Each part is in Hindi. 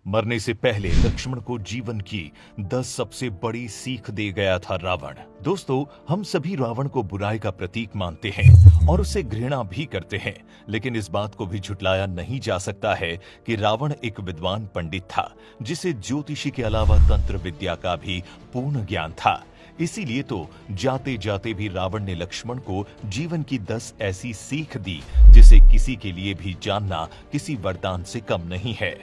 मरने से पहले लक्ष्मण को जीवन की 10 सबसे बड़ी सीख दे गया था रावण। दोस्तों, हम सभी रावण को बुराई का प्रतीक मानते हैं और उसे घृणा भी करते हैं, लेकिन इस बात को भी झुटलाया नहीं जा सकता है कि रावण एक विद्वान पंडित था जिसे ज्योतिषी के अलावा तंत्र विद्या का भी पूर्ण ज्ञान था। इसीलिए तो जाते जाते भी रावण ने लक्ष्मण को जीवन की 10 ऐसी सीख दी जिसे किसी के लिए भी जानना किसी वरदान से कम नहीं है।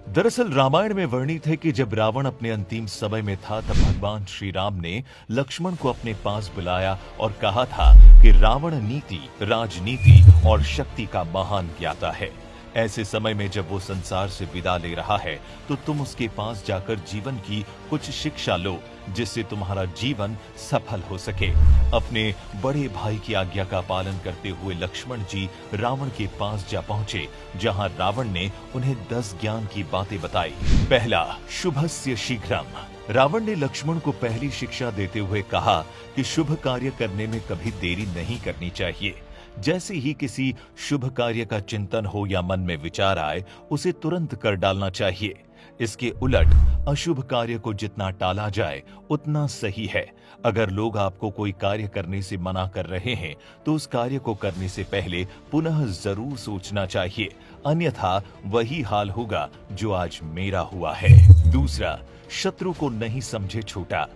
दरअसल रामायण में वर्णित है कि जब रावण अपने अंतिम समय में था तब भगवान श्री राम ने लक्ष्मण को अपने पास बुलाया और कहा था कि रावण नीति, राजनीति और शक्ति का महान ज्ञाता है। ऐसे समय में जब वो संसार से विदा ले रहा है तो तुम उसके पास जाकर जीवन की कुछ शिक्षा लो जिससे तुम्हारा जीवन सफल हो सके। अपने बड़े भाई की आज्ञा का पालन करते हुए लक्ष्मण जी रावण के पास जा पहुंचे, जहां रावण ने उन्हें 10 ज्ञान की बातें बताई। पहला, शुभस्य शीघ्रम। रावण ने लक्ष्मण को पहली शिक्षा देते हुए कहा कि शुभ कार्य करने में कभी देरी नहीं करनी चाहिए। जैसे ही किसी शुभ कार्य का चिंतन हो या मन में विचार आए, उसे तुरंत कर डालना चाहिए। इसके उलट अशुभ कार्य को जितना टाला जाए उतना सही है। अगर लोग आपको कोई कार्य करने से मना कर रहे हैं तो उस कार्य को करने से पहले पुनः जरूर सोचना चाहिए, अन्यथा वही हाल होगा जो आज मेरा हुआ है। दूसरा, शत्रु को नहीं समझे छोटा।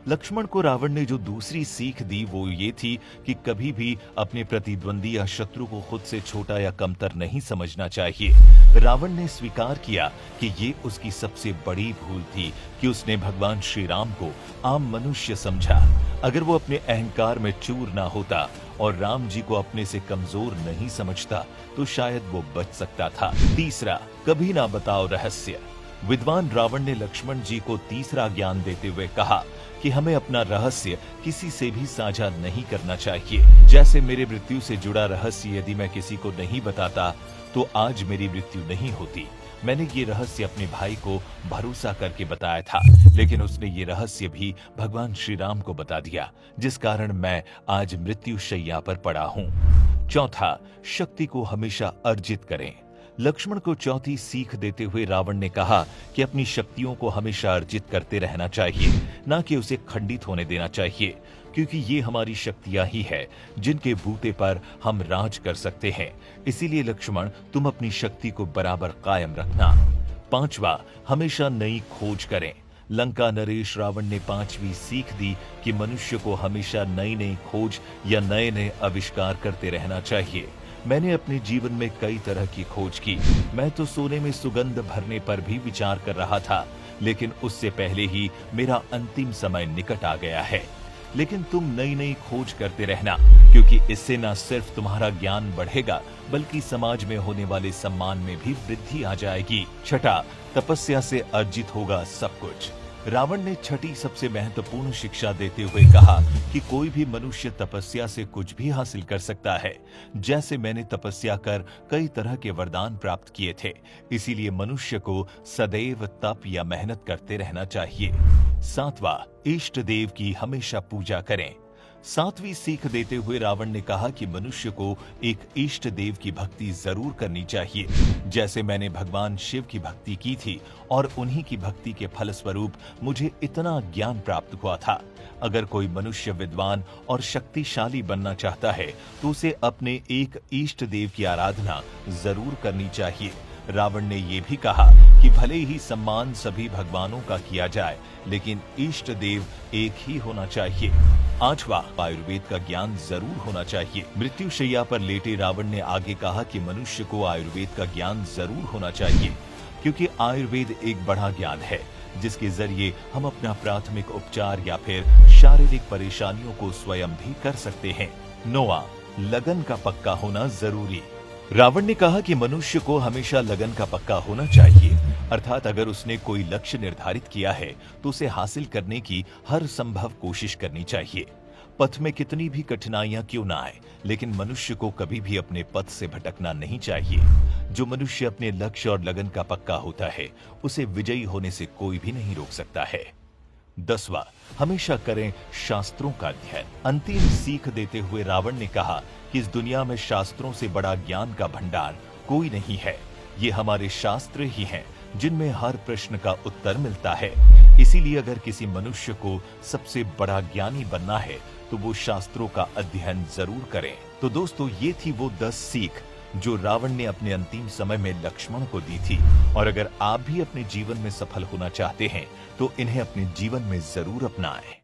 लक्ष्मण को रावण ने जो दूसरी सीख दी वो ये थी कि कभी भी अपने प्रतिद्वंदी या शत्रु को खुद से छोटा या कमतर नहीं समझना चाहिए। रावण ने स्वीकार किया कि ये उसकी सबसे बड़ी भूल थी कि उसने भगवान श्री राम को आम मनुष्य समझा। अगर वो अपने अहंकार में चूर ना होता और राम जी को अपने से कमजोर नहीं समझता तो शायद वो बच सकता था। तीसरा, कभी ना बताओ रहस्य। विद्वान रावण ने लक्ष्मण जी को तीसरा ज्ञान देते हुए कहा कि हमें अपना रहस्य किसी से भी साझा नहीं करना चाहिए। जैसे मेरे मृत्यु से जुड़ा रहस्य यदि मैं किसी को नहीं बताता तो आज मेरी मृत्यु नहीं होती। मैंने ये रहस्य अपने भाई को भरोसा करके बताया था, लेकिन उसने ये रहस्य भी भगवान श्री राम को बता दिया, जिस कारण मैं आज मृत्यु शैया पर पड़ा हूँ। चौथा, शक्ति को हमेशा अर्जित करें। लक्ष्मण को चौथी सीख देते हुए रावण ने कहा कि अपनी शक्तियों को हमेशा अर्जित करते रहना चाहिए, ना कि उसे खंडित होने देना चाहिए, क्योंकि ये हमारी शक्तियां ही है जिनके बूते पर हम राज कर सकते हैं। इसीलिए लक्ष्मण, तुम अपनी शक्ति को बराबर कायम रखना। पांचवा, हमेशा नई खोज करें। लंका नरेश रावण ने पांचवी सीख दी कि मनुष्य को हमेशा नई नई खोज या नए नए आविष्कार करते रहना चाहिए। मैंने अपने जीवन में कई तरह की खोज की। मैं तो सोने में सुगंध भरने पर भी विचार कर रहा था, लेकिन उससे पहले ही मेरा अंतिम समय निकट आ गया है। लेकिन तुम नई नई खोज करते रहना, क्योंकि इससे न सिर्फ तुम्हारा ज्ञान बढ़ेगा बल्कि समाज में होने वाले सम्मान में भी वृद्धि आ जाएगी। छठा, तपस्या से अर्जित होगा सब कुछ। रावण ने छठी सबसे महत्वपूर्ण शिक्षा देते हुए कहा कि कोई भी मनुष्य तपस्या से कुछ भी हासिल कर सकता है। जैसे मैंने तपस्या कर कई तरह के वरदान प्राप्त किए थे, इसीलिए मनुष्य को सदैव तप या मेहनत करते रहना चाहिए। सातवां, इष्ट देव की हमेशा पूजा करें। सातवीं सीख देते हुए रावण ने कहा कि मनुष्य को एक इष्ट देव की भक्ति जरूर करनी चाहिए। जैसे मैंने भगवान शिव की भक्ति की थी और उन्हीं की भक्ति के फलस्वरूप मुझे इतना ज्ञान प्राप्त हुआ था। अगर कोई मनुष्य विद्वान और शक्तिशाली बनना चाहता है तो उसे अपने एक इष्ट देव की आराधना जरूर करनी चाहिए। रावण ने ये भी कहा कि भले ही सम्मान सभी भगवानों का किया जाए, लेकिन इष्ट देव एक ही होना चाहिए। आठवां, आयुर्वेद का ज्ञान जरूर होना चाहिए। मृत्यु शैया पर लेटे रावण ने आगे कहा कि मनुष्य को आयुर्वेद का ज्ञान जरूर होना चाहिए, क्योंकि आयुर्वेद एक बड़ा ज्ञान है जिसके जरिए हम अपना प्राथमिक उपचार या फिर शारीरिक परेशानियों को स्वयं भी कर सकते हैं। नौवां, लगन का पक्का होना जरूरी। रावण ने कहा कि मनुष्य को हमेशा लगन का पक्का होना चाहिए, अर्थात अगर उसने कोई लक्ष्य निर्धारित किया है तो उसे हासिल करने की हर संभव कोशिश करनी चाहिए। पथ में कितनी भी कठिनाइयां क्यों ना आए, लेकिन मनुष्य को कभी भी अपने पथ से भटकना नहीं चाहिए। जो मनुष्य अपने लक्ष्य और लगन का पक्का होता है उसे विजयी होने से कोई भी नहीं रोक सकता है। 10वां, हमेशा करें शास्त्रों का अध्ययन। अंतिम सीख देते हुए रावण ने कहा कि इस दुनिया में शास्त्रों से बड़ा ज्ञान का भंडार कोई नहीं है। ये हमारे शास्त्र ही हैं जिनमें हर प्रश्न का उत्तर मिलता है। इसीलिए अगर किसी मनुष्य को सबसे बड़ा ज्ञानी बनना है तो वो शास्त्रों का अध्ययन जरूर करें। तो दोस्तों, ये थी वो 10 सीख जो रावण ने अपने अंतिम समय में लक्ष्मण को दी थी। और अगर आप भी अपने जीवन में सफल होना चाहते हैं तो इन्हें अपने जीवन में जरूर अपनाएं।